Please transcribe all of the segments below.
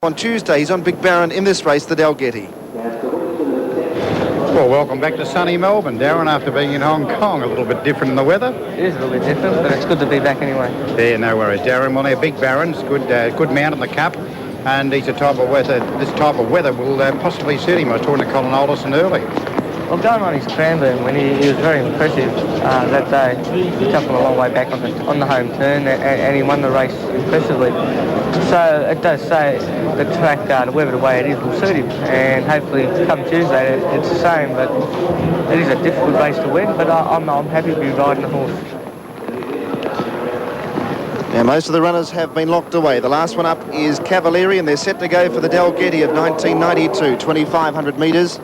On Tuesday, he's on Big Barron in this race, the Dalgety. Well, welcome back to sunny Melbourne, Darren, after being in Hong Kong. A little bit different in the weather. It is a little bit different, but it's good to be back anyway. Yeah, no worries, Darren. Well, now, Big Barron's good mount in the Cup, and he's a type of weather. This type of weather will possibly suit him. I was talking to Colin Alderson early. Well, going on his Cranbourne, when he was very impressive that day. He took him a long way back on the home turn, and he won the race impressively. So it does say the track, the way it is, will suit him. And hopefully, come Tuesday, it's the same. But it is a difficult race to win. But I'm happy to be riding the horse. Now, most of the runners have been locked away. The last one up is Cavalieri, and they're set to go for the Dalgety of 1992, 2,500 metres.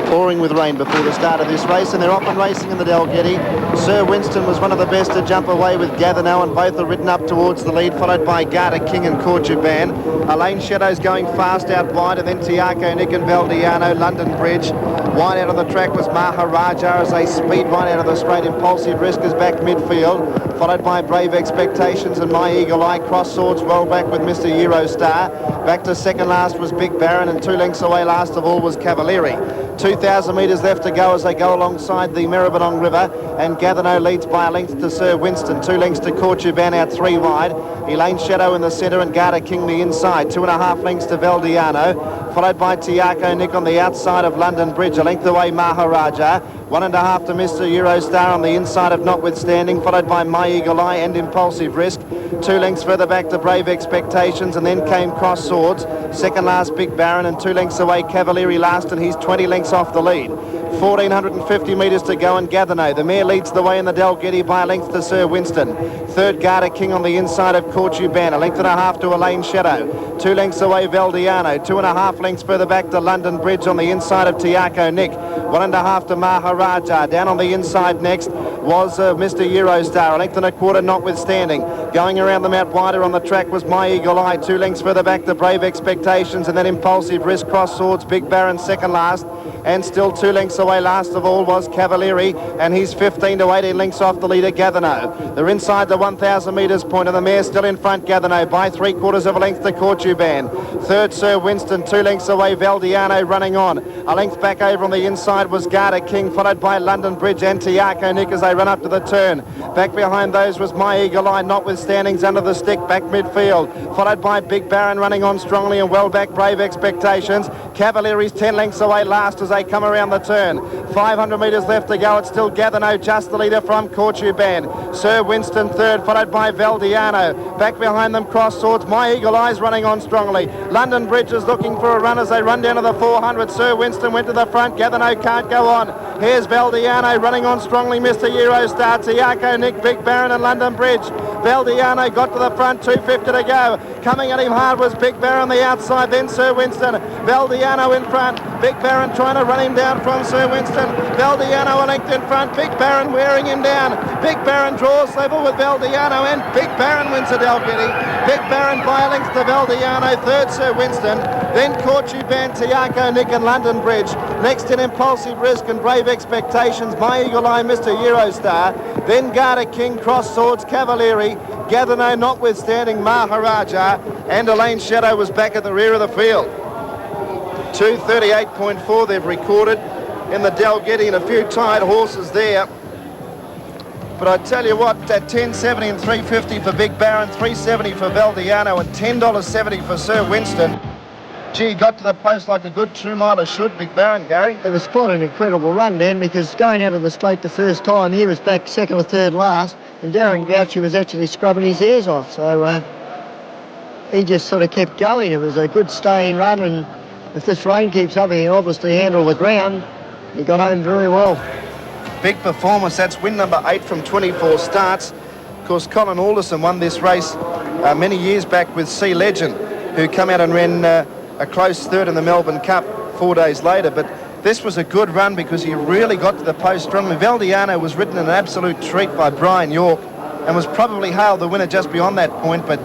Pouring with rain before the start of this race, and they're off and racing in the Dalgety. Sir Winston was one of the best to jump away with Gathano, and both are ridden up towards the lead, followed by Garter King and Cortuban. Elaine Shadow's going fast out wide, and then Tiaco, Nick and Valdiano, London Bridge. Wide out on the track was Maharaja as they speed right out of the straight. Impulsive Risk is back midfield, followed by Brave Expectations and My Eagle Eye. Cross Swords well back with Mr. Eurostar. Back to second last was Big Barron, and 2 lengths away last of all was Cavalieri. 2,000 metres left to go as they go alongside the Maribyrnong River, and Gathano leads by a length to Sir Winston. 2 lengths to Cortuban out 3 wide. Elaine Shadow in the centre and Garter King the inside. 2.5 lengths to Valdiano, followed by Tiaco Nick on the outside of London Bridge. A length away Maharaja. 1.5 to Mr. Eurostar on the inside of Notwithstanding, followed by My Eagle Eye and Impulsive Risk. 2 lengths further back to Brave Expectations, and then came Cross Swords. Second last Big Barron, and 2 lengths away Cavalieri last, and he's 20 lengths off the lead. 1,450 metres to go, and Gathano, the mare, leads the way in the Dalgety by a length to Sir Winston. Third, Garter King on the inside of Cortuban. 1.5 to Elaine Shadow. 2 lengths away Valdiano. 2.5 lengths further back to London Bridge on the inside of Tiaco Nick. 1.5 to Maharaja. Down on the inside next was Mr. Eurostar. 1.25 Notwithstanding. Going around them out wider on the track was My Eagle Eye. 2 lengths further back to Brave Expectations, and then Impulsive Risk. Cross Swords, Big Barron second last, and still 2 lengths away last of all was Cavalieri, and he's 15 to 18 lengths off the leader Gathano. They're inside the 1,000 metres point, and the mare still in front, Gathano, by 3/4 of a length to Cortuban. Third, Sir Winston, 2 lengths away Valdiano running on. A length back over on the inside was Garter King, followed by London Bridge and Tiaco Nick as they run up to the turn. Back behind those was My Eagle Eye. Notwithstanding's under the stick, back midfield, followed by Big Barron running on strongly, and well back Brave Expectations. Cavalieri's 10 lengths away last as they come around the turn. 500 metres left to go. It's still Gathano, just the leader from Cortuban. Sir Winston third, followed by Valdiano. Back behind them, Cross Swords. My Eagle Eye's running on strongly. London Bridge is looking for a run as they run down to the 400. Sir Winston went to the front. Gathano can't go on. Here's Valdiano running on strongly. Mr. Eurostar, Tiaco Nick, Big Barron and London Bridge. Valdiano got to the front, 250 to go. Coming at him hard was Big Barron on the outside, then Sir Winston. Valdiano in front. Big Barron trying to run him down from Sir Winston. Valdiano a length in front. Big Barron wearing him down. Big Barron draws level with Valdiano, and Big Barron wins the Dalgety. Big Barron by a length to Valdiano. Third, Sir Winston. Then Cortuban, Tiaco Nick and London Bridge. Next in Impulsive Risk and Brave Expectations, My Eagle Eye, Mr. Eurostar. Then Garter King, Cross Swords, Cavalieri. Gathano, Notwithstanding, Maharaja, and Elaine Shadow was back at the rear of the field. 2:38.4 they've recorded in the Dalgety, and a few tired horses there. But I tell you what, at $10.70 and $3.50 for Big Barron, $3.70 for Valdiano, and $10.70 for Sir Winston. Gee, got to the post like a good 2 miler should, Big Barron, Gary. It was quite an incredible run, Dan, because going out of the straight the first time, he was back second or third last, and Darren Goucher was actually scrubbing his ears off, so he just sort of kept going. It was a good staying run, and if this rain keeps up, he can obviously handle the ground. He got home very well. Big performance. That's win number 8 from 24 starts. Of course, Colin Alderson won this race many years back with Sea Legend, who come out and ran a close third in the Melbourne Cup 4 days later. But this was a good run because he really got to the post strongly. Valdiano was ridden in an absolute treat by Brian York and was probably hailed the winner just beyond that point, but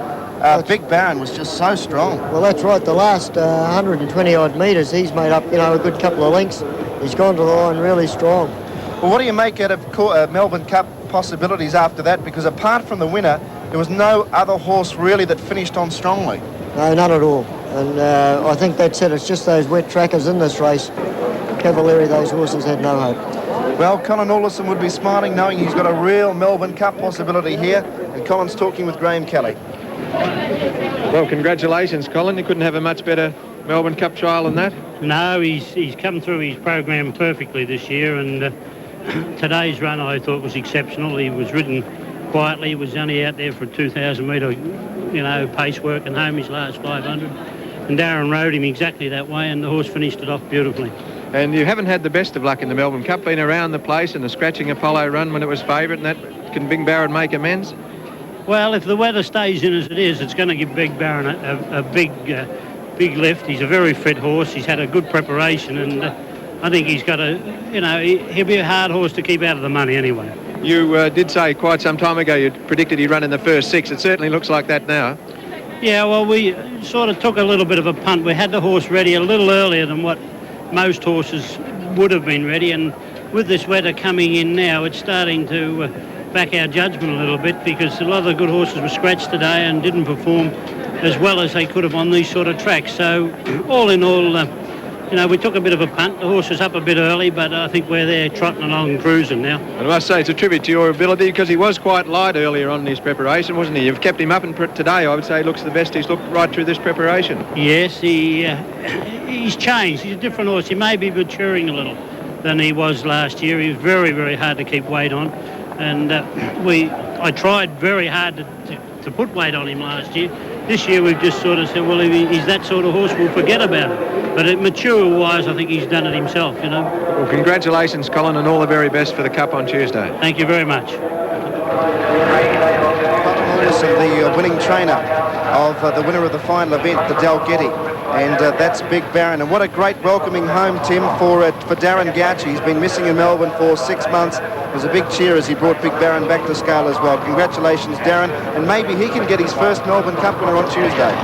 Big Barron was just so strong. Well, that's right. The last 120 odd metres, he's made up, a good couple of lengths. He's gone to the line really strong. Well, what do you make out of Melbourne Cup possibilities after that? Because apart from the winner, there was no other horse really that finished on strongly. No, not at all. And I think that's it. It's just those wet trackers in this race. Cavalieri, those horses had no hope. Well, Colin Alderson would be smiling knowing he's got a real Melbourne Cup possibility here. And Colin's talking with Graham Kelly. Well, congratulations, Colin. You couldn't have a much better Melbourne Cup trial than that. No, he's come through his program perfectly this year, and today's run I thought was exceptional. He was ridden quietly. He was only out there for a 2,000 metre, pace work and home his last 500. And Darren rode him exactly that way, and the horse finished it off beautifully. And you haven't had the best of luck in the Melbourne Cup, been around the place and a scratching Apollo run when it was favourite, and that can Big Barron make amends? Well, if the weather stays in as it is, it's going to give Big Barron a big lift. He's a very fit horse. He's had a good preparation, and I think he's got he'll be a hard horse to keep out of the money anyway. You did say quite some time ago you predicted he'd run in the first 6. It certainly looks like that now. Yeah, well, we sort of took a little bit of a punt. We had the horse ready a little earlier than what most horses would have been ready, and with this weather coming in now, it's starting to back our judgment a little bit, because a lot of the good horses were scratched today and didn't perform as well as they could have on these sort of tracks. So all in all, we took a bit of a punt. The horse was up a bit early, but I think we're there trotting along and cruising now. And I must say it's a tribute to your ability, because he was quite light earlier on in his preparation, wasn't he? You've kept him up, and today I would say he looks the best he's looked right through this preparation. Yes, he's changed. He's a different horse. He may be maturing a little than he was last year. He was very, very hard to keep weight on. And I tried very hard to put weight on him last year. This year we've just sort of said, well, if he's that sort of horse, we'll forget about it. But mature-wise, I think he's done it himself, Well, congratulations, Colin, and all the very best for the Cup on Tuesday. Thank you very much. Colin Alderson, the winning trainer of the winner of the final event, the Dalgety. And that's Big Barron. And what a great welcoming home, Tim, for Darren Goucher. He's been missing in Melbourne for 6 months. It was a big cheer as he brought Big Barron back to scale as well. Congratulations, Darren. And maybe he can get his first Melbourne Cup winner on Tuesday.